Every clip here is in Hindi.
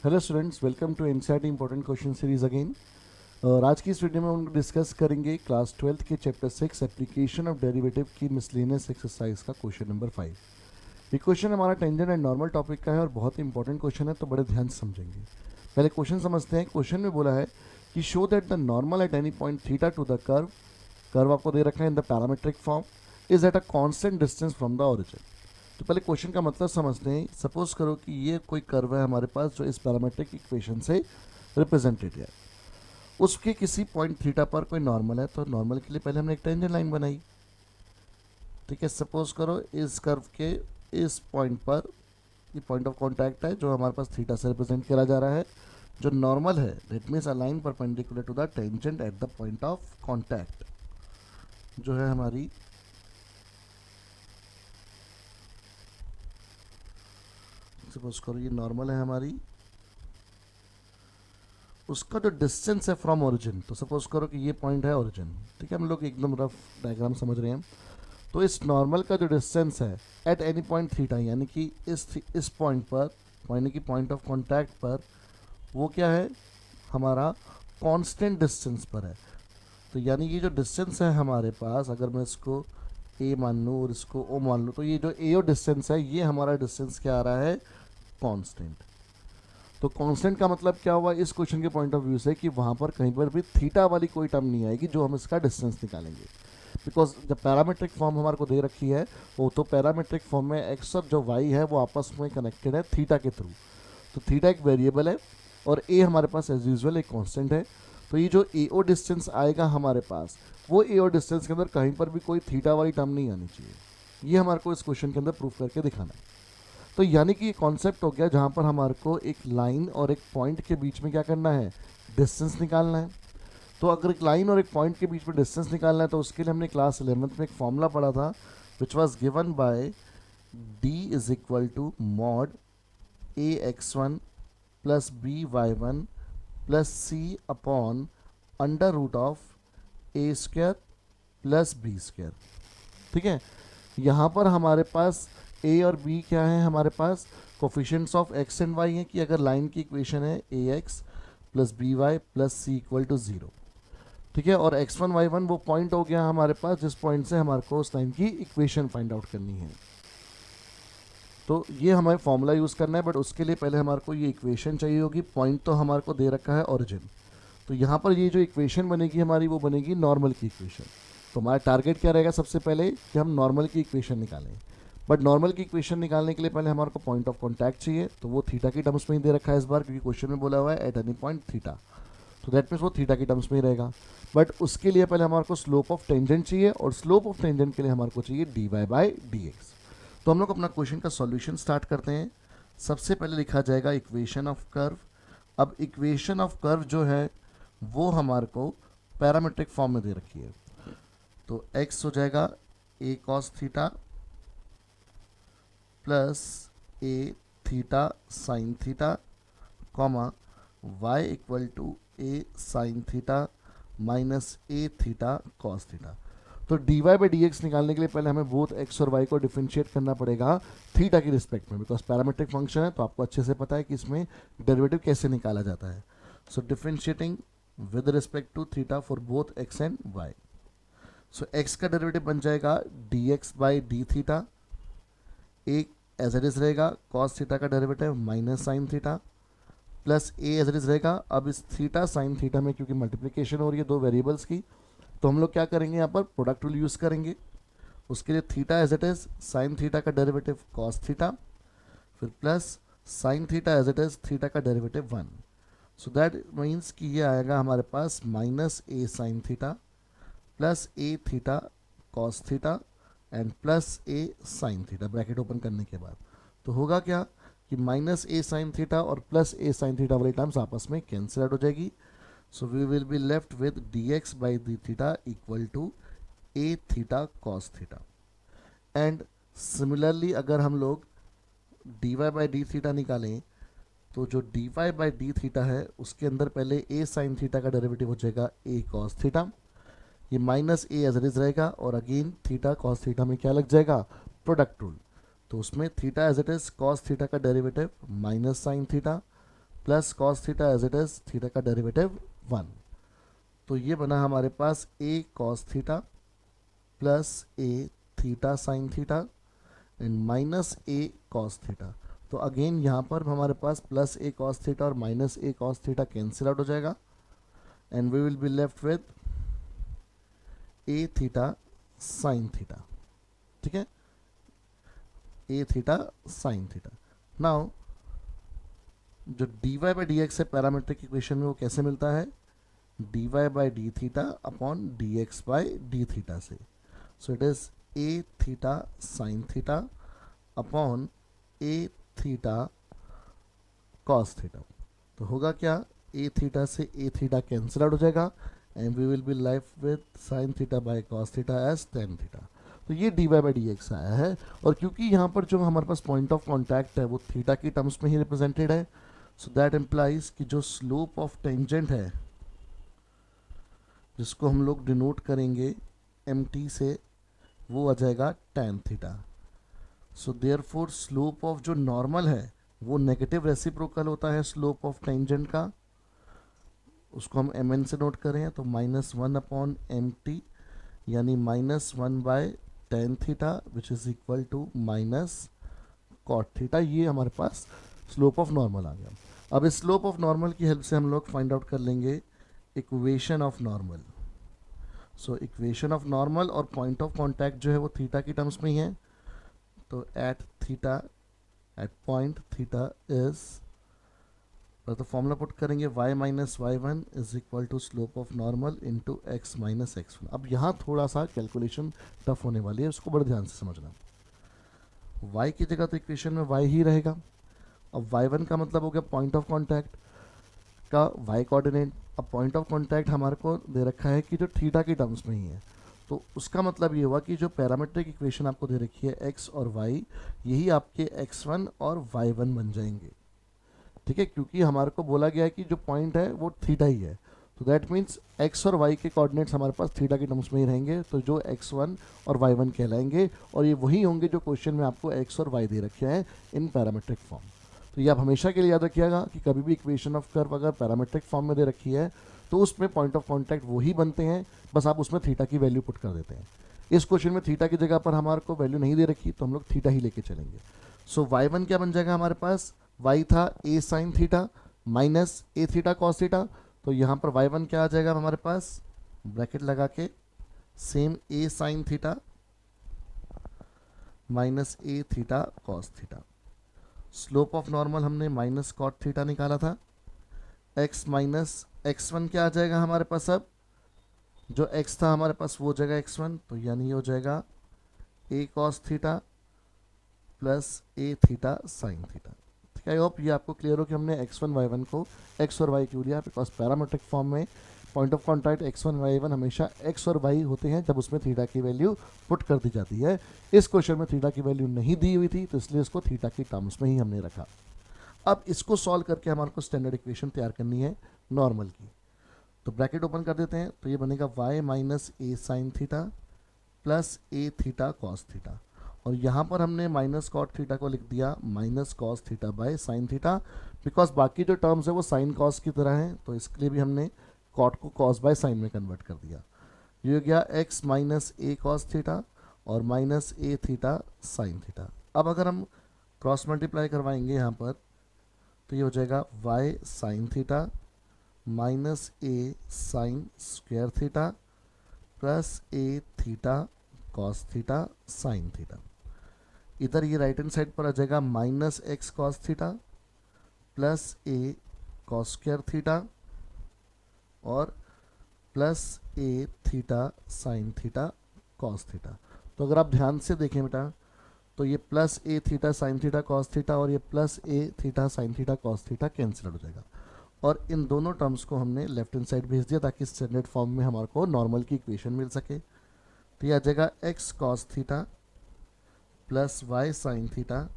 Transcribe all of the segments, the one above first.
Hello students, welcome to NCERT important question series again. और आज की इस वीडियो में हम डिस्कस करेंगे क्लास 12th के चैप्टर 6 एप्लीकेशन ऑफ डेरिवेटिव की मिसलेनियस एक्सरसाइज का क्वेश्चन नंबर 5। ये क्वेश्चन हमारा टेंजेंट एंड नॉर्मल टॉपिक का है और बहुत ही इंपॉर्टेंट क्वेश्चन है, तो बड़े ध्यान से समझेंगे। पहले क्वेश्चन समझते हैं। क्वेश्चन में बोला है कि show that the normal at any point theta two the curve, curve आपको दे रखा है in the parametric form, is at a constant distance from the origin. तो पहले क्वेश्चन का मतलब समझते हैं। सपोज करो कि ये कोई कर्व है हमारे पास जो इस पैरामीट्रिक इक्वेशन से रिप्रेजेंटेड है, उसके किसी पॉइंट थीटा पर कोई नॉर्मल है। तो नॉर्मल के लिए पहले हमने एक टेंजेंट लाइन बनाई, ठीक है। सपोज करो इस कर्व के इस पॉइंट पर, ये पॉइंट ऑफ कॉन्टैक्ट है जो हमारे पास थीटा से रिप्रेजेंट करा जा रहा है। जो नॉर्मल है that means a line perpendicular to the tangent at the point of contact, जो है हमारी सपोज करो ये नॉर्मल है हमारी, उसका जो डिस्टेंस है फ्रॉम ओरिजिन, तो सपोज करो कि ये पॉइंट है ओरिजिन, ठीक है। हम लोग एकदम रफ डायग्राम समझ रहे हैं। तो इस नॉर्मल का जो डिस्टेंस है एट एनी पॉइंट थीटा, यानी कि इस पॉइंट पर, यानी कि पॉइंट ऑफ कॉन्टैक्ट पर, वो क्या है हमारा कांस्टेंट डिस्टेंस पर है। तो यानी ये जो डिस्टेंस है हमारे पास, अगर मैं इसको ए मान लूँ और इसको ओ मान लूँ, तो ये जो ए ओ डिस्टेंस है, ये हमारा डिस्टेंस क्या आ रहा है, कांस्टेंट। तो कांस्टेंट का मतलब क्या हुआ इस क्वेश्चन के पॉइंट ऑफ व्यू से, कि वहाँ पर कहीं पर भी थीटा वाली कोई टर्म नहीं आएगी जो हम इसका डिस्टेंस निकालेंगे। बिकॉज जब पैरामीट्रिक फॉर्म हमारे को दे रखी है, वो तो पैरामीट्रिक फॉर्म में एक्स और जो वाई है वो आपस में कनेक्टेड है थीटा के थ्रू। तो थीटा एक वेरिएबल है और ए हमारे पास एज यूजल एक कांस्टेंट है। तो ये जो ए ओ डिस्टेंस आएगा हमारे पास, वो ए ओ डिस्टेंस के अंदर कहीं पर भी कोई थीटा वाली टर्म नहीं आनी चाहिए। ये हमारे को इस क्वेश्चन के अंदर प्रूफ करके दिखाना है। तो यानी कि ये कॉन्सेप्ट हो गया जहाँ पर हमारे को एक लाइन और एक पॉइंट के बीच में क्या करना है, डिस्टेंस निकालना है। तो अगर एक लाइन और एक पॉइंट के बीच में डिस्टेंस निकालना है, तो उसके लिए हमने क्लास 11th में एक फॉर्मूला पढ़ा था, which was given by d is equal to mod a x one plus B y one plus c upon under root of a square plus b square, ठीक है। यहाँ पर हमारे पास ए और बी क्या है, हमारे पास coefficients of X and Y है, कि अगर लाइन की इक्वेशन है A X plus B Y plus C equal to 0, ठीक है। और एक्स वन वाई वन वो पॉइंट हो गया हमारे पास जिस पॉइंट से हमारे को उस लाइन की इक्वेशन फाइंड आउट करनी है। तो ये हमें फॉर्मूला यूज़ करना है, बट उसके लिए पहले हमारे को ये इक्वेशन चाहिए होगी। पॉइंट तो हमारे को दे रखा है ओरिजिन, तो यहाँ पर ये जो इक्वेशन बनेगी हमारी, वो बनेगी नॉर्मल की इक्वेशन। तो हमारा टारगेट क्या रहेगा, सबसे पहले कि हम नॉर्मल की इक्वेशन निकालें। बट नॉर्मल की इक्वेशन निकालने के लिए पहले हमारे को पॉइंट ऑफ कॉन्टैक्ट चाहिए, तो वो थीटा की टर्म्स में ही दे रखा है इस बार, क्योंकि क्वेश्चन में बोला हुआ है एट एनी पॉइंट थीटा, तो दैट मीन्स वो थीटा की टर्म्स में ही रहेगा। बट उसके लिए पहले हमारे को स्लोप ऑफ टेंजेंट चाहिए, और स्लोप ऑफ टेंजेंट के लिए हमारे को चाहिए d y by d x. तो हम लोग अपना क्वेश्चन का सॉल्यूशन स्टार्ट करते हैं। सबसे पहले लिखा जाएगा इक्वेशन ऑफ कर्व। अब इक्वेशन ऑफ कर्व जो है वो हमारे को पैरामीट्रिक फॉर्म में दे रखी है। तो x हो जाएगा a cos theta plus a theta sine theta, comma y equal to a sine theta minus a theta cos theta. तो dy बाई डी एक्स निकालने के लिए पहले हमें बोथ x और y को डिफरेंशिएट करना पड़ेगा थीटा की रिस्पेक्ट में, बिकॉज पैरामीट्रिक फंक्शन है, तो आपको अच्छे से पता है कि इसमें डेरिवेटिव कैसे निकाला जाता है। So differentiating with respect to theta for both x and y। So x का डेरिवेटिव बन जाएगा dx बाई डी थीटा, एक एज इट इज रहेगा cos थीटा का derivative minus sine theta, plus a as it is रहेगा। अब इस थीटा साइन थीटा में क्योंकि मल्टीप्लिकेशन हो रही है दो वेरिएबल्स की, तो हम लोग क्या करेंगे, यहाँ पर प्रोडक्ट रूल यूज़ करेंगे। उसके लिए theta as it is sine theta का डेरिवेटिव cos थीटा, फिर plus sine theta as it is theta का डेरिवेटिव 1। सो दैट मीन्स कि ये आएगा हमारे पास minus a sine theta plus a theta cos theta and plus a sine theta, bracket open करने के बाद तो होगा क्या कि माइनस a साइन थीटा और प्लस a साइन थीटा वाली टर्म्स आपस में कैंसिल आउट हो जाएगी। So we will be left with dx by d theta equal to a theta cos theta. And similarly अगर हम लोग dy बाई डी थीटा निकालें, तो जो dy बाई डी थीटा है उसके अंदर पहले a साइन थीटा का डेरिवेटिव हो जाएगा a कॉस थीटा, ये minus a as it is रहेगा, और अगेन थीटा कॉस थीटा में क्या लग जाएगा, प्रोडक्ट रूल। तो उसमें theta as it is cos theta का derivative minus sine theta plus cos theta as it is, theta का डेरिवेटिव 1। तो ये बना हमारे पास A cos theta plus A theta sine theta and minus A cos theta. तो अगेन यहाँ पर हमारे पास प्लस ए कॉस थीटा और माइनस ए कॉस थीटा कैंसिल आउट हो जाएगा and we will be left with A theta sine theta. ठीक है, a theta sine theta. Now जो dy बाई डी एक्स है पैरामीट्रिक इक्वेशन में, वो कैसे मिलता है, dy by d theta upon d x by d theta से। So it is a theta sine theta upon a theta cos theta. तो होगा क्या, ए थीटा से ए थीटा कैंसिल आउट हो जाएगा and we will be left with sine theta by cos theta as tan theta. तो ये dy बाई डी एक्स आया है। और क्योंकि यहाँ पर जो हमारे पास पॉइंट ऑफ कॉन्टैक्ट है वो थीटा की टर्म्स में ही रिप्रेजेंटेड है, सो दैट इम्प्लाइज कि जो स्लोप ऑफ टेंजेंट है, जिसको हम लोग डिनोट करेंगे mt से, वो आ जाएगा tan theta. So therefore slope of जो नॉर्मल है वो नेगेटिव रेसिप्रोकल होता है स्लोप ऑफ टेंजेंट का, उसको हम mn से नोट करें तो -1 अपॉन mt यानी -1 by tan theta which is equal to minus cot theta. ये हमारे पास स्लोप ऑफ नॉर्मल आ गया। अब इस स्लोप ऑफ नॉर्मल की हेल्प से हम लोग फाइंड आउट कर लेंगे equation of normal. So equation of normal और पॉइंट ऑफ कॉन्टैक्ट जो है वो थीटा की टर्म्स में ही है। तो at theta, at point theta is, तो फॉर्मूला पुट करेंगे y minus y one is equal to slope of normal into x minus x one. अब यहाँ थोड़ा सा कैलकुलेशन टफ होने वाली है, उसको बड़े ध्यान से समझना। y की जगह तो इक्वेशन में y ही रहेगा। अब y1 का मतलब हो गया पॉइंट ऑफ कॉन्टैक्ट का y कोऑर्डिनेट। अब पॉइंट ऑफ कॉन्टैक्ट हमारे को दे रखा है कि जो थीटा की टर्म्स में ही है, तो उसका मतलब ये हुआ कि जो पैरामीट्रिक इक्वेशन आपको दे रखी है x और y, यही आपके x1 और y1 बन जाएंगे। ठीक है, क्योंकि हमारे को बोला गया है कि जो पॉइंट है वो थीटा ही है, तो दैट मीन्स x और y के कोऑर्डिनेट्स हमारे पास थीटा के टर्म्स में ही रहेंगे। तो जो x1 और y1 कहलाएंगे, और ये वही होंगे जो क्वेश्चन में आपको x और y दे रखे हैं इन पैरामीट्रिक फॉर्म। तो ये आप हमेशा के लिए याद रखिएगा कि कभी भी इक्वेशन ऑफ कर्व अगर पैरामीट्रिक फॉर्म में दे रखी है तो उसमें पॉइंट ऑफ कॉन्टैक्ट वही बनते हैं, बस आप उसमें थीटा की वैल्यू पुट कर देते हैं। इस क्वेश्चन में थीटा की जगह पर हमारे को वैल्यू नहीं दे रखी, तो हम लोग थीटा ही लेके चलेंगे। सो y1 क्या बन जाएगा हमारे पास, y था a sine theta minus a theta cos theta. तो यहाँ पर y1 क्या आ जाएगा हमारे पास, ब्रैकेट लगा के same a sine theta minus a theta cos theta. Slope of normal हमने माइनस कॉट थीटा निकाला था। x माइनस x1 क्या आ जाएगा हमारे पास, अब जो x था हमारे पास वो हो जाएगा x1, तो यानी ये हो जाएगा a cos theta plus a theta sine theta. ठीक है, आई होप ये आपको क्लियर हो कि हमने x1 y1 को x और y क्यों लिया, बिकॉज पैरामीट्रिक फॉर्म में point of contact x1 y1 हमेशा x और y होते हैं जब उसमें थीटा की वैल्यू पुट कर दी जाती है। इस क्वेश्चन में थीटा की वैल्यू नहीं दी हुई थी, तो इसलिए इसको थीटा की टर्म्स में ही हमने रखा। अब इसको सॉल्व करके हमारे को स्टैंडर्ड इक्वेशन तैयार करनी है नॉर्मल की। तो ब्रैकेट ओपन कर देते हैं, तो ये बनेगा y minus a sign theta plus A theta cos theta, और यहाँ पर हमने माइनस कॉट थीटा को लिख दिया minus cos theta by sine theta, because बाकी जो टर्म्स है वो साइन कॉस की तरह हैं, तो इसके लिए भी हमने कॉट को कॉस बाय साइन में कन्वर्ट कर दिया। ये हो गया x माइनस ए कॉस थीटा और माइनस ए थीटा साइन थीटा। अब अगर हम क्रॉस मल्टीप्लाई करवाएंगे यहाँ पर, तो ये हो जाएगा y sine theta minus a sine square theta plus A theta cos theta sine theta. इधर ये राइट हैंड साइड पर आ जाएगा minus x cos theta plus ए कॉस स्क्वायर थीटा और प्लस ए theta sine theta cos theta. तो अगर आप ध्यान से देखें बेटा, तो ये प्लस ए theta sine theta cos theta और ये प्लस ए theta sine theta cos theta cancel हो जाएगा, और इन दोनों टर्म्स को हमने लेफ्ट हैंड साइड भेज दिया ताकि स्टैंडर्ड फॉर्म में हमारे को नॉर्मल की इक्वेशन मिल सके। तो ये आ जाएगा x cos theta plus y sine theta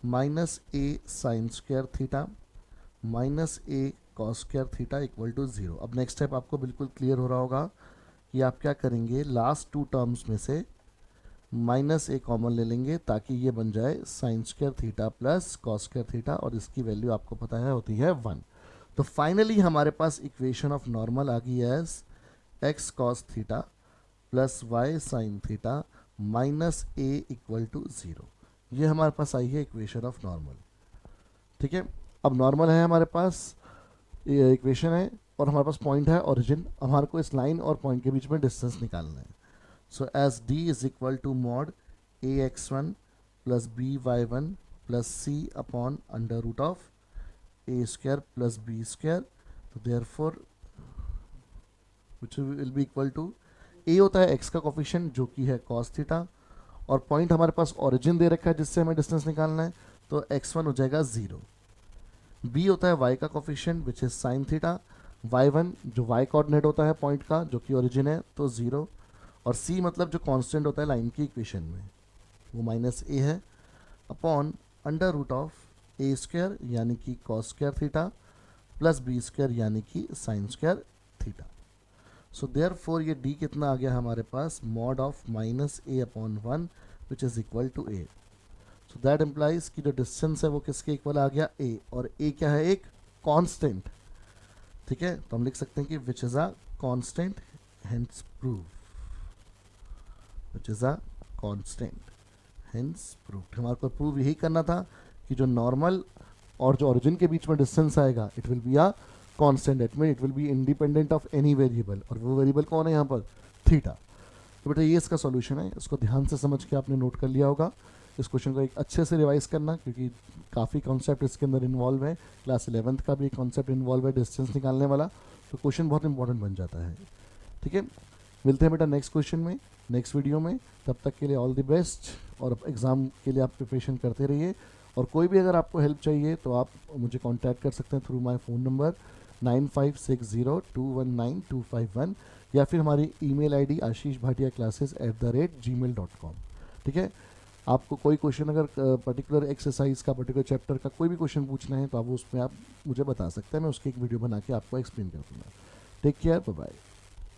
minus a sine square theta minus A cos square theta equal to 0। अब नेक्स्ट स्टेप आपको बिल्कुल क्लियर हो रहा होगा कि आप क्या करेंगे, लास्ट टू टर्म्स में से माइनस ए कॉमन ले लेंगे ताकि ये बन जाए sign square theta plus cos square theta, और इसकी वैल्यू आपको पता है होती है 1। तो फाइनली हमारे पास इक्वेशन ऑफ नॉर्मल आ गई as x cos theta plus y sine theta minus a equal to 0। ये हमारे पास आई है इक्वेशन ऑफ नॉर्मल। ठीक है, अब नॉर्मल है हमारे पास, ये इक्वेशन है और हमारे पास पॉइंट है ओरिजिन। हमारे को इस लाइन और पॉइंट के बीच में डिस्टेंस निकालना है। So as d is equal to mod a x one plus b y one plus c upon under root of a square plus b square. तो therefore which will be equal to, a होता है एक्स का कोफिशिएंट जो कि है कॉस थीटा, और पॉइंट हमारे पास ओरिजिन दे रखा है जिससे हमें डिस्टेंस निकालना है, तो x1 हो जाएगा 0। b होता है y का coefficient which is sine theta, y1 जो y कोऑर्डिनेट होता है पॉइंट का जो कि ओरिजिन है तो 0, और c मतलब जो कांस्टेंट होता है लाइन की इक्वेशन में वो माइनस a है, upon under root of a square यानी कि cos square theta plus b square यानी कि sine square theta. So therefore ये d कितना आ गया हमारे पास, mod of minus a upon 1 which is equal to a। So that implies कि जो डिस्टेंस है वो किसके इक्वल आ गया, a, और a क्या है, एक कांस्टेंट। ठीक है, तो हम लिख सकते हैं कि which is a constant, hence prove, which is a constant hence prove. हमारे को प्रूव यही करना था कि जो नॉर्मल और जो ओरिजिन के बीच में डिस्टेंस आएगा it will be a constant, it mean it will be independent of any variable, और वो वेरिएबल कौन है यहाँ पर, थीटा। तो बेटा ये इसका सॉल्यूशन है, इसको ध्यान से समझ के आपने नोट कर लिया होगा। इस क्वेश्चन को एक अच्छे से रिवाइज करना क्योंकि काफ़ी कॉन्सेप्ट इसके अंदर इन्वॉल्व है, क्लास 11th का भी एक कॉन्सेप्ट इन्वॉल्व है डिस्टेंस निकालने वाला, तो क्वेश्चन बहुत इंपॉर्टेंट बन जाता है। ठीक है, मिलते हैं बेटा नेक्स्ट क्वेश्चन में, नेक्स्ट वीडियो में। तब तक के लिए ऑल द बेस्ट, और एग्ज़ाम के लिए आप प्रिपरेशन करते रहिए। और कोई भी अगर आपको हेल्प चाहिए तो आप मुझे कॉन्टैक्ट कर सकते हैं थ्रू माई फ़ोन नंबर 9560219251, या फिर हमारी ईमेल आईडी ashishbhatiaclasses@gmail.com। ठीक है, आपको कोई क्वेश्चन अगर पर्टिकुलर एक्सरसाइज का, पर्टिकुलर चैप्टर का कोई भी क्वेश्चन पूछना है तो आप उसमें आप मुझे बता सकते हैं, मैं उसकी एक वीडियो बना के आपको एक्सप्लेन कर दूँगा। Take care, bye bye.